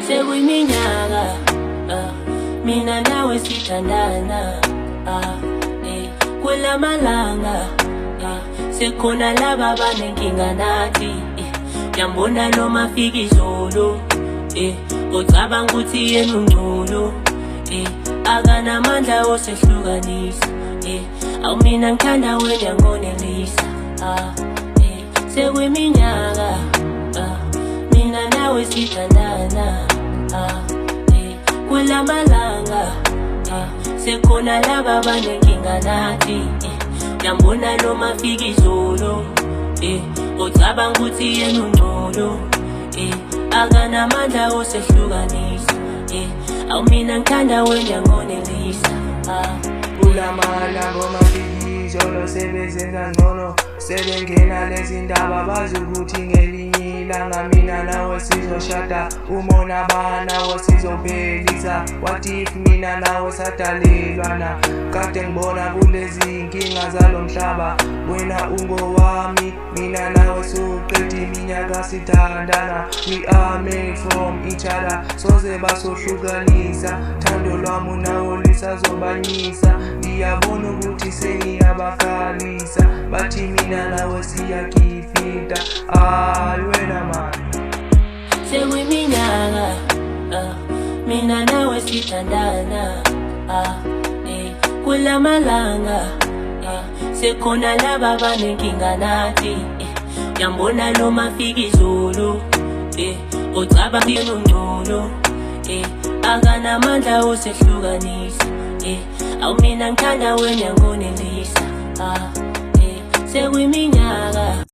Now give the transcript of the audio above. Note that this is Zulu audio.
sekuyiminyaka mina nawe sithandana kulamalanga sekhona laba banenkinga nathi yambona noma fika izolo ucabanga ukuthi yena ungcono akanamandla osehlukanisa awumina ngithanda wena ngonelisa sekuyiminyaka mina nawe sithandana kulamalanga sekhona laba banenkinga nathi yambona noma fika izolo ucabanga ukuthi yena ungcono akanamandla osehlukanisa awumina ngithanda wena ngonelisa kulamala ngomafiki sebezenza ngcono sebengena lezi ndaba bazi ukuthi ngelinye ilanga mina nawe sizoshada umona banawe sizophelisa. What if mina nawe sadalelwana kade ngibona kulezi inkinga zalomhlaba wena ungowami mina nawe soqeda iminyaka sithandana. We are made from each other soze basohlukanisa thando lwami nawe lisazobanyisa. Ngiyabona ukuthi sengiyabakalisa bathi mina nawe siyakifita wena man. Sekuyiminyaka mina nawe sithandana kulamalanga sekhona laba banenkinga nathi yambona noma fika izolo ucabanga yena ungcono akanamandla osehlukanisa awumina ngithanda wena ngonelisa sekuyiminyaka